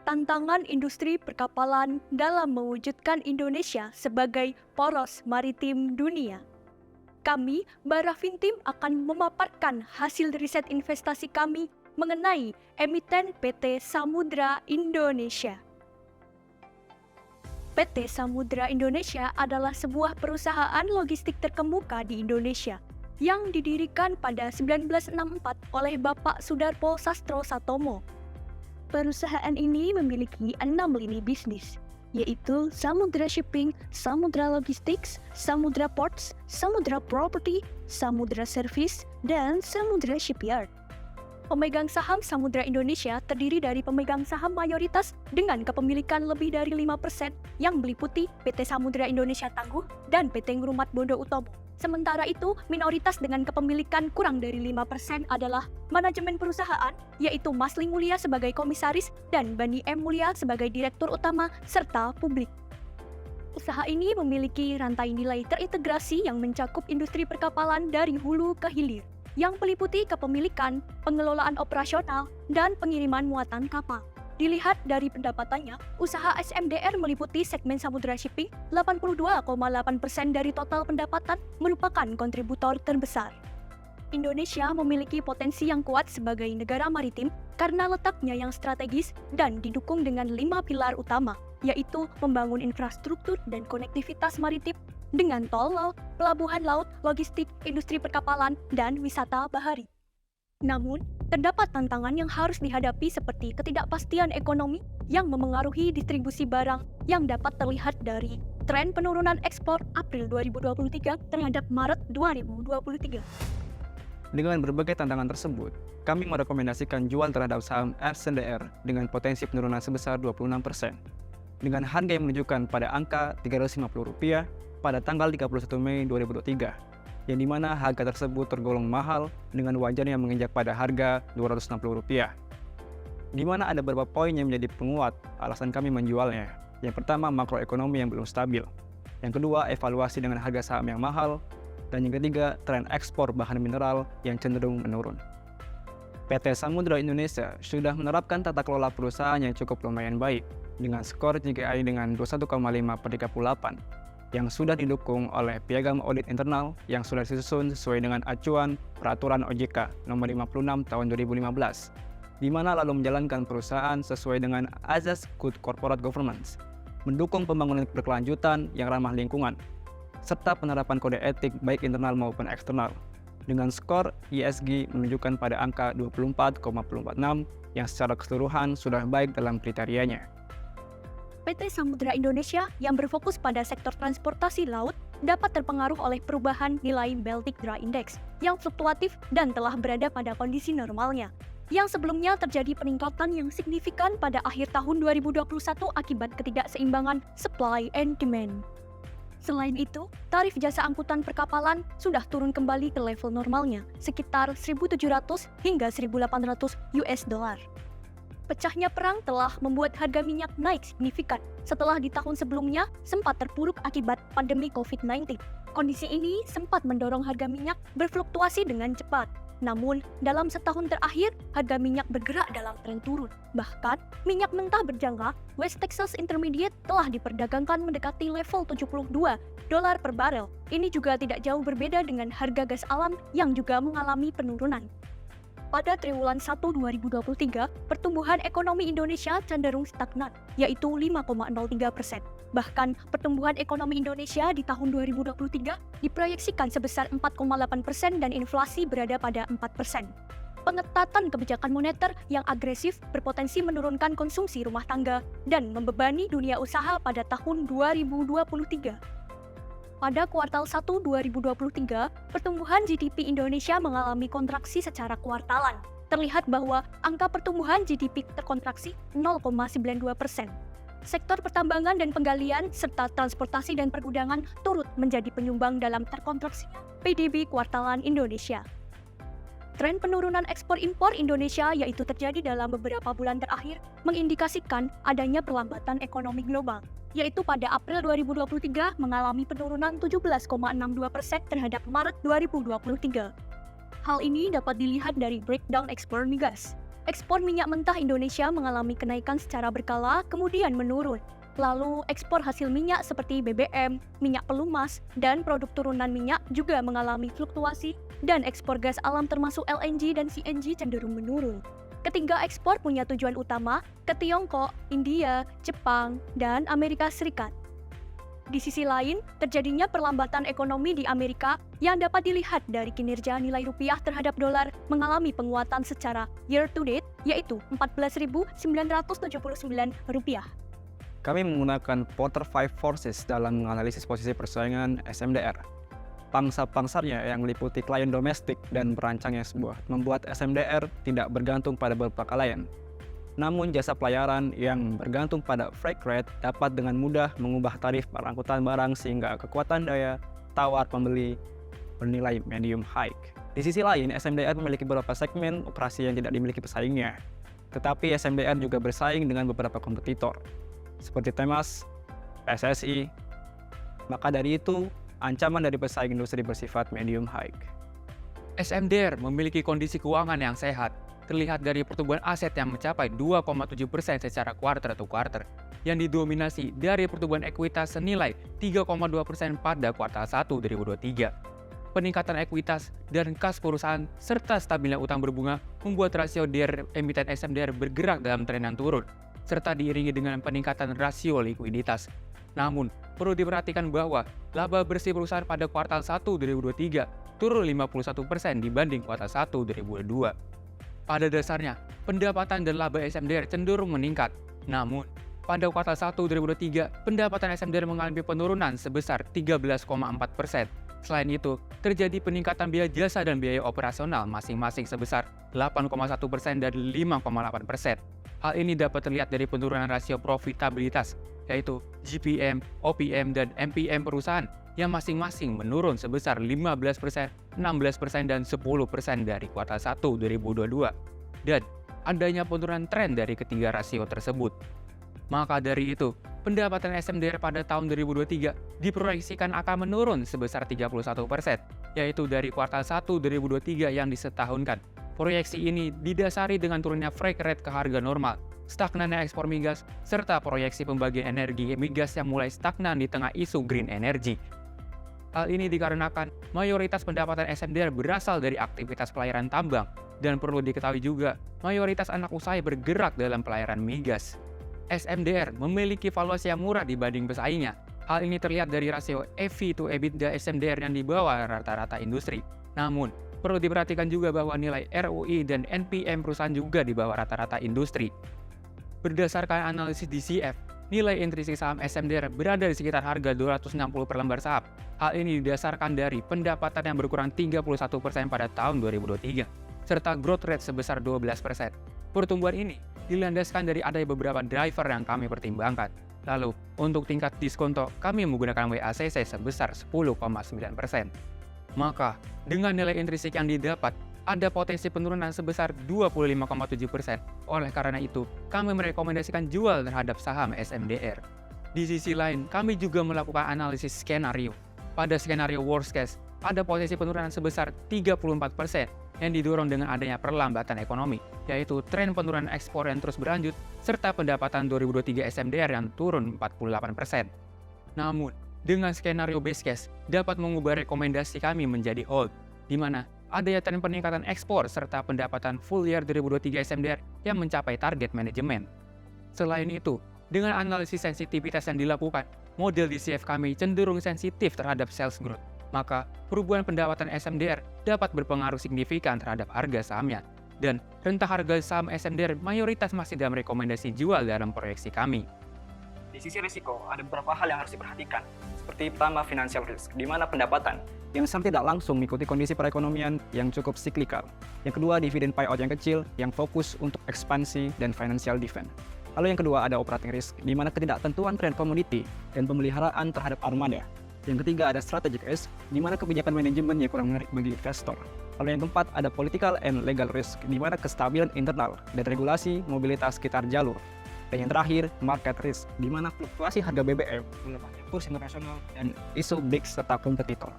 tantangan industri perkapalan dalam mewujudkan Indonesia sebagai poros maritim dunia. Kami, Barafin Team, akan memaparkan hasil riset investasi kami mengenai emiten PT Samudra Indonesia. PT Samudra Indonesia adalah sebuah perusahaan logistik terkemuka di Indonesia yang didirikan pada 1964 oleh Bapak Sudarpo Sastro Satomo. Perusahaan ini memiliki 6 lini bisnis, yaitu Samudra Shipping, Samudra Logistics, Samudra Ports, Samudra Property, Samudra Service, dan Samudra Shipyard. Pemegang saham Samudra Indonesia terdiri dari pemegang saham mayoritas dengan kepemilikan lebih dari 5% yang meliputi PT Samudra Indonesia Tangguh dan PT Ngrumat Bondo Utomo. Sementara itu, minoritas dengan kepemilikan kurang dari 5% adalah manajemen perusahaan, yaitu Masli Mulia sebagai komisaris dan Bani M. Mulia sebagai direktur utama serta publik. Usaha ini memiliki rantai nilai terintegrasi yang mencakup industri perkapalan dari hulu ke hilir, yang meliputi kepemilikan, pengelolaan operasional, dan pengiriman muatan kapal. Dilihat dari pendapatannya, usaha SMDR meliputi segmen Samudra Shipping, 82,8% dari total pendapatan merupakan kontributor terbesar. Indonesia memiliki potensi yang kuat sebagai negara maritim karena letaknya yang strategis dan didukung dengan 5 pilar utama, yaitu membangun infrastruktur dan konektivitas maritim dengan tol laut, pelabuhan laut, logistik, industri perkapalan, dan wisata bahari. Namun, terdapat tantangan yang harus dihadapi seperti ketidakpastian ekonomi yang memengaruhi distribusi barang yang dapat terlihat dari tren penurunan ekspor April 2023 terhadap Maret 2023. Dengan berbagai tantangan tersebut, kami merekomendasikan jual terhadap saham SNDR dengan potensi penurunan sebesar 26%, dengan harga yang menunjukkan pada angka Rp350 pada tanggal 31 Mei 2023. Yang dimana harga tersebut tergolong mahal dengan wajarnya menginjak pada harga Rp260. Di mana ada beberapa poin yang menjadi penguat alasan kami menjualnya. Yang pertama, makroekonomi yang belum stabil. Yang kedua, evaluasi dengan harga saham yang mahal. Dan yang ketiga, tren ekspor bahan mineral yang cenderung menurun. PT Samudra Indonesia sudah menerapkan tata kelola perusahaan yang cukup lumayan baik dengan skor GKI dengan 21,5/38. Yang sudah didukung oleh piagam audit internal yang sudah disusun sesuai dengan acuan Peraturan OJK Nomor 56 Tahun 2015, di mana lalu menjalankan perusahaan sesuai dengan azas Good Corporate Governance, mendukung pembangunan berkelanjutan yang ramah lingkungan, serta penerapan kode etik baik internal maupun eksternal, dengan skor ESG menunjukkan pada angka 24,46 yang secara keseluruhan sudah baik dalam kriterianya. PT Samudra Indonesia yang berfokus pada sektor transportasi laut dapat terpengaruh oleh perubahan nilai Baltic Dry Index yang fluktuatif dan telah berada pada kondisi normalnya, yang sebelumnya terjadi peningkatan yang signifikan pada akhir tahun 2021 akibat ketidakseimbangan supply and demand. Selain itu, tarif jasa angkutan perkapalan sudah turun kembali ke level normalnya, sekitar 1.700 hingga 1.800 US dollar. Pecahnya perang telah membuat harga minyak naik signifikan setelah di tahun sebelumnya sempat terpuruk akibat pandemi COVID-19. Kondisi ini sempat mendorong harga minyak berfluktuasi dengan cepat. Namun, dalam setahun terakhir, harga minyak bergerak dalam tren turun. Bahkan, minyak mentah berjangka West Texas Intermediate telah diperdagangkan mendekati level $72 per barel. Ini juga tidak jauh berbeda dengan harga gas alam yang juga mengalami penurunan. Pada triwulan 1 2023, pertumbuhan ekonomi Indonesia cenderung stagnan, yaitu 5,03%. Bahkan, pertumbuhan ekonomi Indonesia di tahun 2023 diproyeksikan sebesar 4,8% dan inflasi berada pada 4%. Pengetatan kebijakan moneter yang agresif berpotensi menurunkan konsumsi rumah tangga dan membebani dunia usaha pada tahun 2023. Pada kuartal 1 2023, pertumbuhan GDP Indonesia mengalami kontraksi secara kuartalan. Terlihat bahwa angka pertumbuhan GDP terkontraksi 0,92%. Sektor pertambangan dan penggalian serta transportasi dan pergudangan turut menjadi penyumbang dalam terkontraksinya PDB kuartalan Indonesia. Tren penurunan ekspor-impor Indonesia yaitu terjadi dalam beberapa bulan terakhir mengindikasikan adanya perlambatan ekonomi global, yaitu pada April 2023 mengalami penurunan 17,62% terhadap Maret 2023. Hal ini dapat dilihat dari breakdown ekspor migas. ekspor minyak mentah Indonesia mengalami kenaikan secara berkala kemudian menurun. Lalu ekspor hasil minyak seperti BBM, minyak pelumas, dan produk turunan minyak juga mengalami fluktuasi dan ekspor gas alam termasuk LNG dan CNG cenderung menurun. Ketiga ekspor punya tujuan utama ke Tiongkok, India, Jepang, dan Amerika Serikat. Di sisi lain, terjadinya perlambatan ekonomi di Amerika yang dapat dilihat dari kinerja nilai rupiah terhadap dolar mengalami penguatan secara year to date, yaitu 14.979 rupiah. Kami menggunakan Porter 5 Forces dalam menganalisis posisi persaingan SMDR. Pangsa pasarnya yang meliputi klien domestik dan perancangnya membuat SMDR tidak bergantung pada beberapa klien. Namun jasa pelayaran yang bergantung pada freight rate dapat dengan mudah mengubah tarif angkutan barang sehingga kekuatan daya tawar pembeli bernilai medium high. Di sisi lain, SMDR memiliki beberapa segmen operasi yang tidak dimiliki pesaingnya. Tetapi SMDR juga bersaing dengan beberapa kompetitor, seperti Temas, PSSI. Maka dari itu, ancaman dari pesaing industri bersifat medium high. SMDR memiliki kondisi keuangan yang sehat, terlihat dari pertumbuhan aset yang mencapai 2,7% secara kuarter to kuarter, yang didominasi dari pertumbuhan ekuitas senilai 3,2% pada kuartal 1 2023. Peningkatan ekuitas dan kas perusahaan serta stabilnya utang berbunga membuat rasio DER emiten SMDR bergerak dalam tren yang turun, serta diiringi dengan peningkatan rasio likuiditas. Namun, perlu diperhatikan bahwa laba bersih perusahaan pada kuartal 1 2023 turun 51% dibanding kuartal 1 2022. Pada dasarnya, pendapatan dan laba SMDR cenderung meningkat. Namun, pada kuartal 1 2023, pendapatan SMDR mengalami penurunan sebesar 13,4%. Selain itu, terjadi peningkatan biaya jasa dan biaya operasional masing-masing sebesar 8,1% dan 5,8%. Hal ini dapat terlihat dari penurunan rasio profitabilitas, yaitu GPM, OPM, dan MPM perusahaan yang masing-masing menurun sebesar 15%, 16%, dan 10% dari kuartal 1 2022. Dan adanya penurunan tren dari ketiga rasio tersebut. Maka dari itu, pendapatan SMDR pada tahun 2023 diproyeksikan akan menurun sebesar 31%, yaitu dari kuartal 1 2023 yang disetahunkan. Proyeksi ini didasari dengan turunnya freight rate ke harga normal, stagnannya ekspor migas, serta proyeksi pembagian energi migas yang mulai stagnan di tengah isu green energy. Hal ini dikarenakan mayoritas pendapatan SMDR berasal dari aktivitas pelayaran tambang, dan perlu diketahui juga mayoritas anak usaha bergerak dalam pelayaran migas. SMDR memiliki valuasi yang murah dibanding pesaingnya. Hal ini terlihat dari rasio EV to EBITDA SMDR yang di bawah rata-rata industri. Namun, perlu diperhatikan juga bahwa nilai ROI dan NPM perusahaan juga di bawah rata-rata industri. Berdasarkan analisis DCF, nilai intrinsik saham SMDR berada di sekitar harga 260 per lembar saham. Hal ini didasarkan dari pendapatan yang berkurang 31% pada tahun 2023, serta growth rate sebesar 12%. Pertumbuhan ini dilandaskan dari adanya beberapa driver yang kami pertimbangkan. Lalu, untuk tingkat diskonto, kami menggunakan WACC sebesar 10,9%. Maka, dengan nilai intrinsik yang didapat, ada potensi penurunan sebesar 25,7%. Oleh karena itu, kami merekomendasikan jual terhadap saham SMDR. Di sisi lain, kami juga melakukan analisis skenario. Pada skenario worst case, ada potensi penurunan sebesar 34% yang didorong dengan adanya perlambatan ekonomi, yaitu tren penurunan ekspor yang terus berlanjut, serta pendapatan 2023 SMDR yang turun 48%. Namun, dengan skenario base case, dapat mengubah rekomendasi kami menjadi hold, di mana adanya tren peningkatan ekspor serta pendapatan full year 2023 SMDR yang mencapai target manajemen. Selain itu, dengan analisis sensitivitas yang dilakukan, model DCF kami cenderung sensitif terhadap sales growth. Maka, perubahan pendapatan SMDR dapat berpengaruh signifikan terhadap harga sahamnya. Dan rentang harga saham SMDR mayoritas masih dalam rekomendasi jual dalam proyeksi kami. Di sisi risiko, ada beberapa hal yang harus diperhatikan. Seperti pertama, financial risk, di mana pendapatan yang tidak langsung mengikuti kondisi perekonomian yang cukup siklikal. Yang kedua, dividen payout yang kecil yang fokus untuk ekspansi dan financial defense. Lalu yang kedua, ada operating risk, di mana ketidaktentuan tren komoditi dan pemeliharaan terhadap armada. Yang ketiga, ada strategic risk, di mana kebijakan manajemennya kurang menarik bagi investor. Lalu yang keempat, ada political and legal risk, di mana kestabilan internal dan regulasi mobilitas sekitar jalur. Dan yang terakhir, market risk, di mana fluktuasi harga BBM, melepasnya kurs internasional, dan isu BRICS serta kompetitor.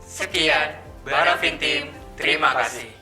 Sekian, Barafin Team. Terima kasih.